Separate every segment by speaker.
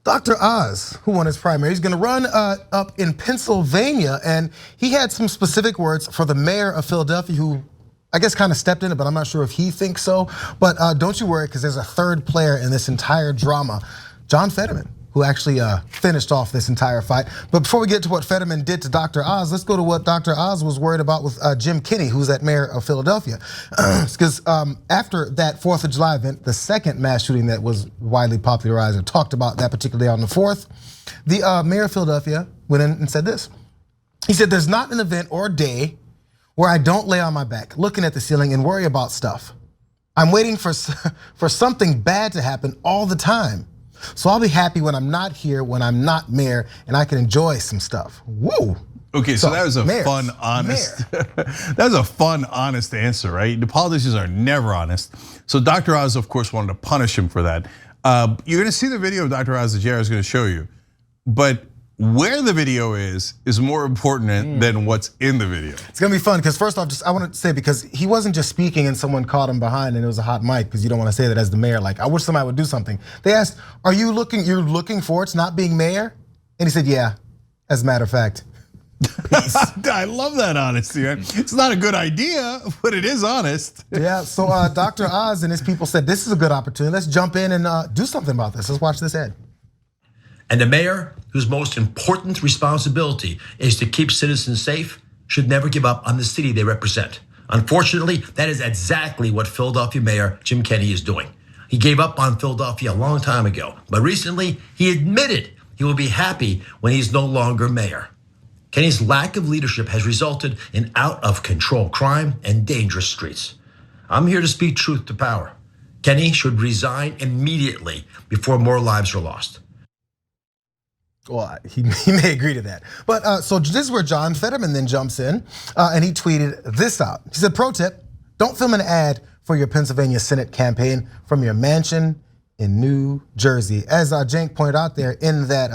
Speaker 1: Dr. Oz, who won his primary, he's gonna run up in Pennsylvania, and he had some specific words for the mayor of Philadelphia, who I guess kind of stepped in it, but I'm not sure if he thinks so. But don't you worry, because there's a third player in this entire drama, Jon Fetterman, who actually finished off this entire fight. But before we get to what Fetterman did to Dr. Oz, let's go to what Dr. Oz was worried about with Jim Kenney, who's that mayor of Philadelphia. Because after that 4th of July event, the second mass shooting that was widely popularized and talked about that particular day on the 4th, the mayor of Philadelphia went in and said this. He said, "There's not an event or a day where I don't lay on my back, looking at the ceiling and worry about stuff. I'm waiting for something bad to happen all the time. So I'll be happy when I'm not here, when I'm not mayor, and I can enjoy some stuff." Whoa.
Speaker 2: Okay, so that was a fun, honest. That was a fun, honest answer, right? The politicians are never honest. So Dr. Oz, of course, wanted to punish him for that. You're gonna see the video of Dr. Oz that Jared is gonna show you, but where the video is more important than what's in the video.
Speaker 1: It's gonna be fun, because first off, I want to say, because he wasn't just speaking and someone caught him behind and it was a hot mic, because you don't want to say that as the mayor, like, I wish somebody would do something. They asked, you're looking forward to not being mayor? And he said, yeah, as a matter of fact.
Speaker 2: I love that honesty. It's not a good idea, but it is honest.
Speaker 1: Yeah, so Dr. Oz and his people said, this is a good opportunity. Let's jump in and do something about this. Let's watch this ad.
Speaker 3: And the mayor, whose most important responsibility is to keep citizens safe, should never give up on the city they represent. Unfortunately, that is exactly what Philadelphia Mayor Jim Kenney is doing. He gave up on Philadelphia a long time ago, but recently he admitted he will be happy when he's no longer mayor. Kenney's lack of leadership has resulted in out of control crime and dangerous streets. I'm here to speak truth to power. Kenney should resign immediately before more lives are lost.
Speaker 1: Well, he may agree to that. But so this is where Jon Fetterman then jumps in and he tweeted this out. He said, pro tip, don't film an ad for your Pennsylvania Senate campaign from your mansion in New Jersey. As Cenk pointed out there in that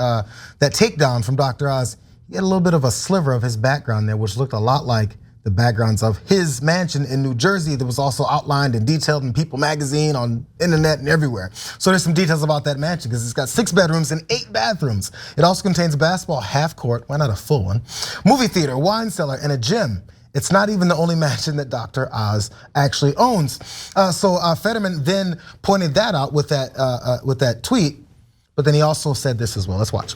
Speaker 1: takedown from Dr. Oz, he had a little bit of a sliver of his background there, which looked a lot like the backgrounds of his mansion in New Jersey that was also outlined and detailed in People magazine, on internet and everywhere. So there's some details about that mansion, because it's got 6 bedrooms and 8 bathrooms. It also contains a basketball half court, why not a full one, movie theater, wine cellar, and a gym. It's not even the only mansion that Dr. Oz actually owns. So Fetterman then pointed that out with that tweet, but then he also said this as well. Let's watch.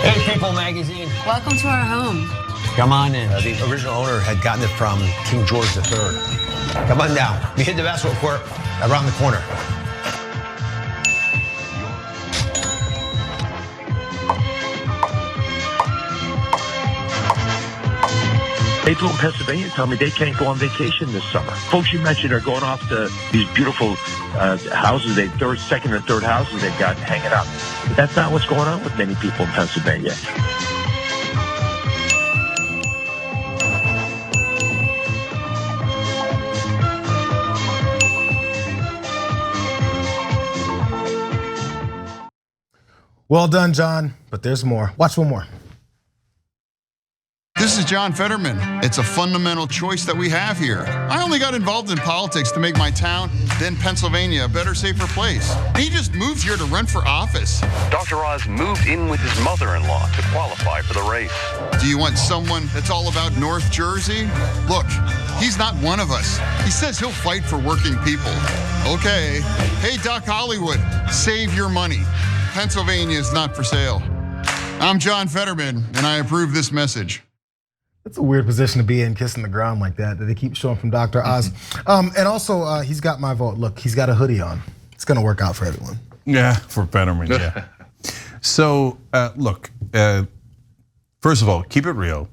Speaker 4: Hey, People magazine.
Speaker 5: Welcome to our home.
Speaker 4: Come on in.
Speaker 6: The original owner had gotten it from King George III. Come on down. We hit the basketball court around the corner.
Speaker 7: People in Pennsylvania tell me they can't go on vacation this summer. Folks you mentioned are going off to these beautiful houses, second and third houses they've got hanging out. But that's not what's going on with many people in Pennsylvania.
Speaker 1: Well done, Jon, but there's more. Watch one more.
Speaker 8: This is Jon Fetterman. It's a fundamental choice that we have here. I only got involved in politics to make my town, then Pennsylvania, a better, safer place. He just moved here to run for office.
Speaker 9: Dr. Oz moved in with his mother-in-law to qualify for the race.
Speaker 8: Do you want someone that's all about North Jersey? Look, he's not one of us. He says he'll fight for working people. Okay. Hey, Doc Hollywood, save your money. Pennsylvania is not for sale. I'm Jon Fetterman, and I approve this message.
Speaker 1: That's a weird position to be in, kissing the ground like that they keep showing from Dr. Oz. And also, he's got my vote. Look, he's got a hoodie on. It's gonna work out for everyone.
Speaker 2: Yeah, for Fetterman, yeah. So, look, first of all, keep it real.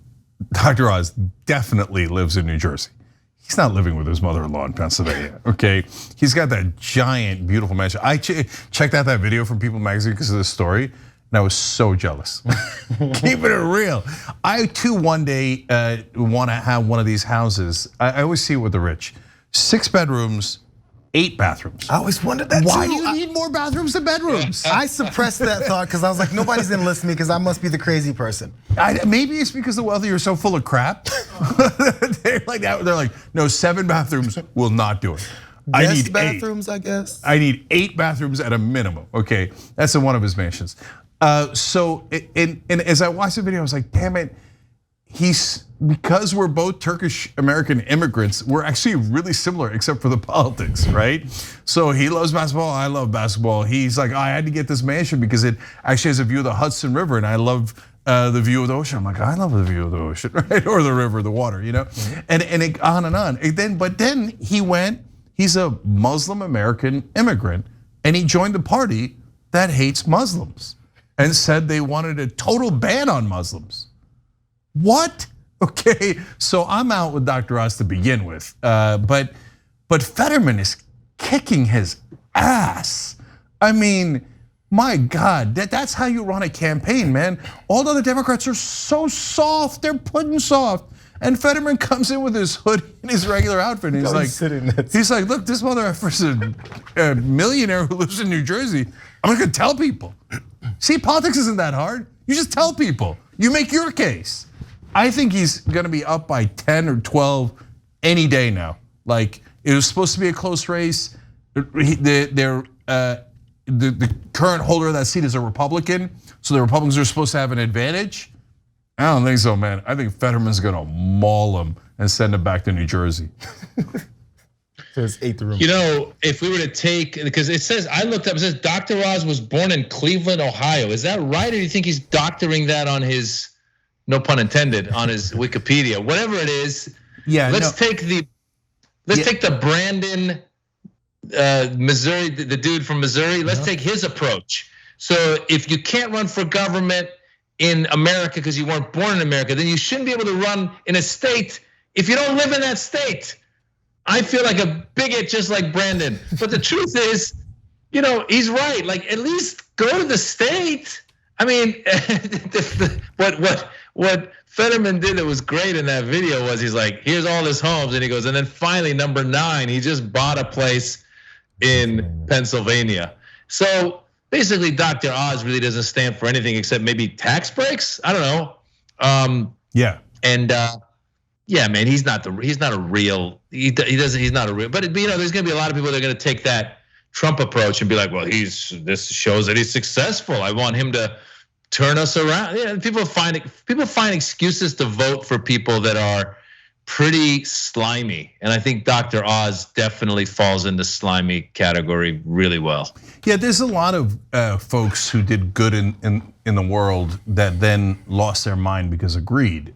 Speaker 2: Dr. Oz definitely lives in New Jersey. He's not living with his mother-in-law in Pennsylvania, okay? He's got that giant, beautiful mansion. I checked out that video from People magazine because of this story, and I was so jealous. Keeping it real. I too one day want to have one of these houses. I always see it with the rich. 6 bedrooms, 8 bathrooms.
Speaker 1: I always wondered that
Speaker 2: Why
Speaker 1: too.
Speaker 2: do you need more bathrooms than bedrooms?
Speaker 1: I suppressed that thought because I was like, nobody's gonna listen to me because I must be the crazy person.
Speaker 2: Maybe it's because the wealthy are so full of crap. They're like, no, 7 bathrooms will not do it. I
Speaker 1: Guest
Speaker 2: need
Speaker 1: bathrooms, I guess.
Speaker 2: I need 8 bathrooms at a minimum. Okay, that's in one of his mansions. So, and as I watched the video, I was like, damn it. Because we're both Turkish American immigrants, we're actually really similar except for the politics, right? So he loves basketball, I love basketball. He's like, I had to get this mansion because it actually has a view of the Hudson River, and I love the view of the ocean. I'm like, I love the view of the ocean, right? Or the river, the water, you know? And it, on and on. But then he's a Muslim American immigrant, and he joined a party that hates Muslims and said they wanted a total ban on Muslims. What? Okay, so I'm out with Dr. Oz to begin with, but Fetterman is kicking his ass. I mean, my God, that's how you run a campaign, man. All the other Democrats are so soft, they're pudding soft. And Fetterman comes in with his hoodie and his regular outfit, and he's like, look, this motherfucker's a millionaire who lives in New Jersey. I'm not gonna tell people. See, politics isn't that hard. You just tell people. You make your case. I think he's gonna be up by 10 or 12 any day now. Like, it was supposed to be a close race. The current holder of that seat is a Republican, so the Republicans are supposed to have an advantage. I don't think so, man. I think Fetterman's gonna maul him and send him back to New Jersey.
Speaker 5: You know, if we were to take, because it says, I looked up, it says Dr. Oz was born in Cleveland, Ohio. Is that right, or do you think he's doctoring that on his, no pun intended, on his Wikipedia? Whatever it is, let's take the Brandon, Missouri, the dude from Missouri. Let's take his approach. So if you can't run for government in America because you weren't born in America, then you shouldn't be able to run in a state if you don't live in that state. I feel like a bigot just like Brandon. But the truth is, you know, he's right. Like, at least go to the state. I mean, what Fetterman did that was great in that video was he's like, here's all his homes, and he goes, and then finally number 9, he just bought a place in Pennsylvania. So basically, Dr. Oz really doesn't stand for anything except maybe tax breaks. I don't know. And yeah, man, he's not a real. He's not a real. But you know, there's gonna be a lot of people that are gonna take that Trump approach and be like, well, this shows that he's successful. I want him to turn us around. Yeah, people find excuses to vote for people that are pretty slimy, and I think Dr. Oz definitely falls in the slimy category really well.
Speaker 2: Yeah, there's a lot of folks who did good in the world that then lost their mind because of greed.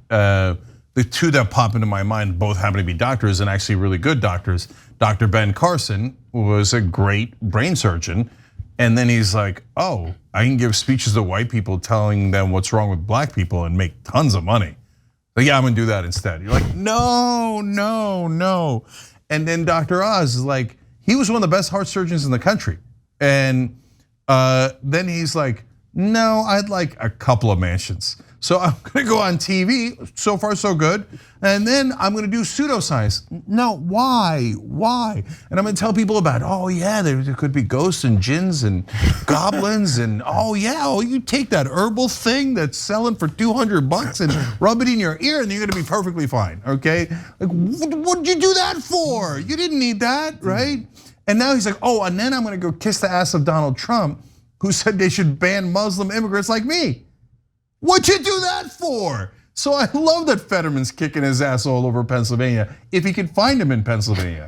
Speaker 2: The two that pop into my mind both happen to be doctors, and actually really good doctors. Dr. Ben Carson was a great brain surgeon, and then he's like, oh, I can give speeches to white people telling them what's wrong with black people and make tons of money. Like, yeah, I'm gonna do that instead. You're like, no. And then Dr. Oz is like, he was one of the best heart surgeons in the country. And then he's like, no, I'd like a couple of mansions. So I'm gonna go on TV, so far so good. And then I'm gonna do pseudoscience. No, why? And I'm gonna tell people about, oh yeah, there could be ghosts and jinns and goblins and you take that herbal thing that's selling for $200 and rub it in your ear and you're gonna be perfectly fine, okay? Like, what'd you do that for? You didn't need that, right? And now he's like, oh, and then I'm gonna go kiss the ass of Donald Trump, who said they should ban Muslim immigrants like me. What'd you do that for? So I love that Fetterman's kicking his ass all over Pennsylvania, if he could find him in Pennsylvania.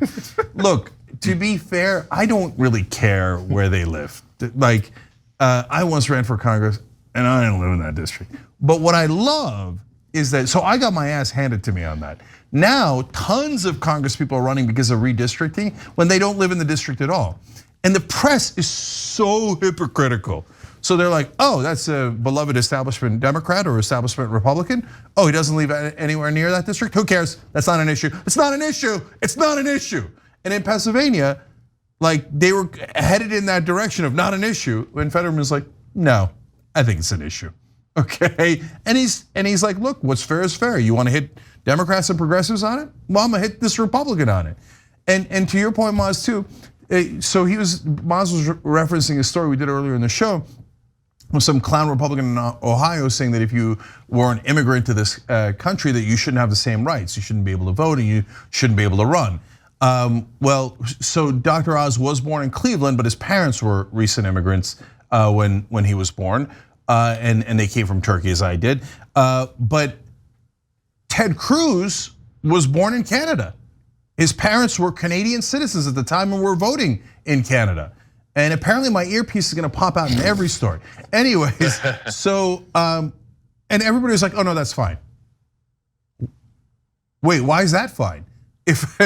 Speaker 2: Look, to be fair, I don't really care where they live. Like, I once ran for Congress and I didn't live in that district. But what I love is that, so I got my ass handed to me on that. Now, tons of Congress people are running because of redistricting when they don't live in the district at all. And the press is so hypocritical. So they're like, oh, that's a beloved establishment Democrat or establishment Republican. Oh, he doesn't live anywhere near that district. Who cares? That's not an issue. It's not an issue. It's not an issue. And in Pennsylvania, like, they were headed in that direction of not an issue. When Fetterman's like, no, I think it's an issue. Okay, and he's like, look, what's fair is fair. You want to hit Democrats and progressives on it? Well, I'm gonna hit this Republican on it. And to your point, Maz, too, So Maz was referencing a story we did earlier in the show with some clown Republican in Ohio saying that if you were an immigrant to this country that you shouldn't have the same rights. You shouldn't be able to vote and you shouldn't be able to run. Well, so Dr. Oz was born in Cleveland, but his parents were recent immigrants when he was born. And they came from Turkey, as I did. But Ted Cruz was born in Canada. His parents were Canadian citizens at the time and were voting in Canada. And apparently my earpiece is gonna pop out in every story. Anyways, so, and everybody was like, oh no, that's fine. Wait, why is that fine? If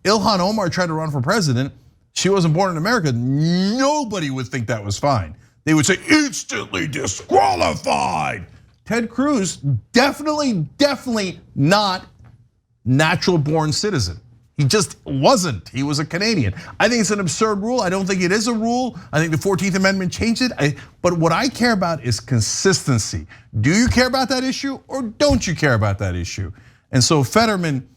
Speaker 2: Ilhan Omar tried to run for president, she wasn't born in America, nobody would think that was fine. They would say instantly disqualified. Ted Cruz, definitely not natural born citizen. He just wasn't, he was a Canadian. I think it's an absurd rule, I don't think it is a rule. I think the 14th Amendment changed it. But what I care about is consistency. Do you care about that issue or don't you care about that issue? And so Fetterman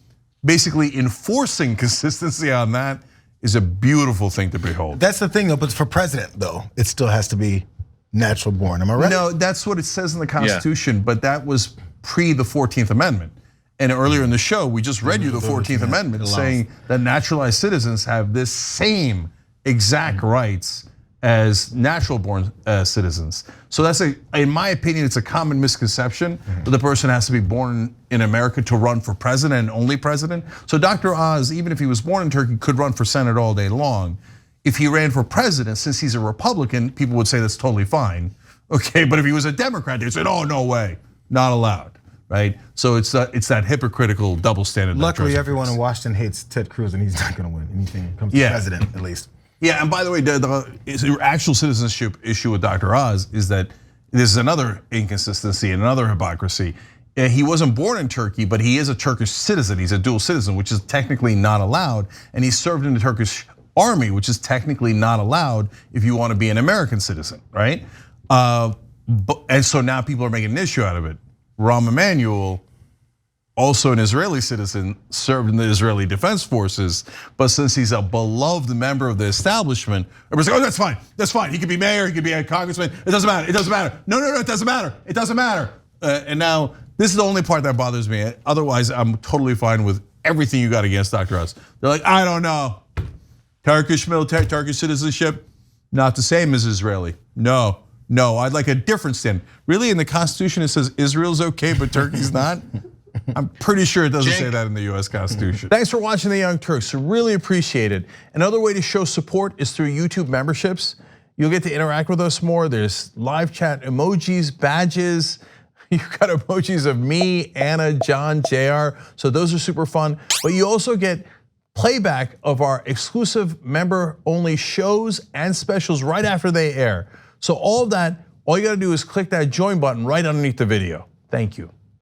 Speaker 2: basically enforcing consistency on that is a beautiful thing to behold.
Speaker 1: That's the thing though, but for president though, it still has to be natural born, am I right?
Speaker 2: No, that's what it says in the Constitution, but that was pre the 14th Amendment. And earlier in the show, we just read you the 14th Amendment saying that naturalized citizens have this same exact rights as natural born citizens. So that's in my opinion, it's a common misconception that the person has to be born in America to run for president and only president. So Dr. Oz, even if he was born in Turkey, could run for Senate all day long. If he ran for president, since he's a Republican, people would say that's totally fine. Okay, but if he was a Democrat, they'd say, oh, no way, not allowed. Right, so it's that hypocritical double standard.
Speaker 1: Luckily, everyone in Washington hates Ted Cruz, and he's not going to win anything when it comes to president, at least.
Speaker 2: Yeah, and by the way, the actual citizenship issue with Dr. Oz is that this is another inconsistency and another hypocrisy. He wasn't born in Turkey, but he is a Turkish citizen. He's a dual citizen, which is technically not allowed, and he served in the Turkish army, which is technically not allowed if you want to be an American citizen, right? And so now people are making an issue out of it. Rahm Emanuel, also an Israeli citizen, served in the Israeli Defense Forces, but since he's a beloved member of the establishment, everybody's like, oh, that's fine. He could be mayor, he could be a congressman, it doesn't matter, No, it doesn't matter, And now, this is the only part that bothers me. Otherwise, I'm totally fine with everything you got against Dr. Oz. They're like, I don't know. Turkish military, Turkish citizenship, not the same as Israeli. No, I'd like a different standard. Really, in the Constitution, it says Israel's okay, but Turkey's not? I'm pretty sure it doesn't say that in the US Constitution. Thanks for watching The Young Turks, really appreciate it. Another way to show support is through YouTube memberships. You'll get to interact with us more. There's live chat emojis, badges. You've got emojis of me, Anna, John, JR, so those are super fun. But you also get playback of our exclusive member-only shows and specials right after they air. So all of that, all you gotta do is click that join button right underneath the video. Thank you.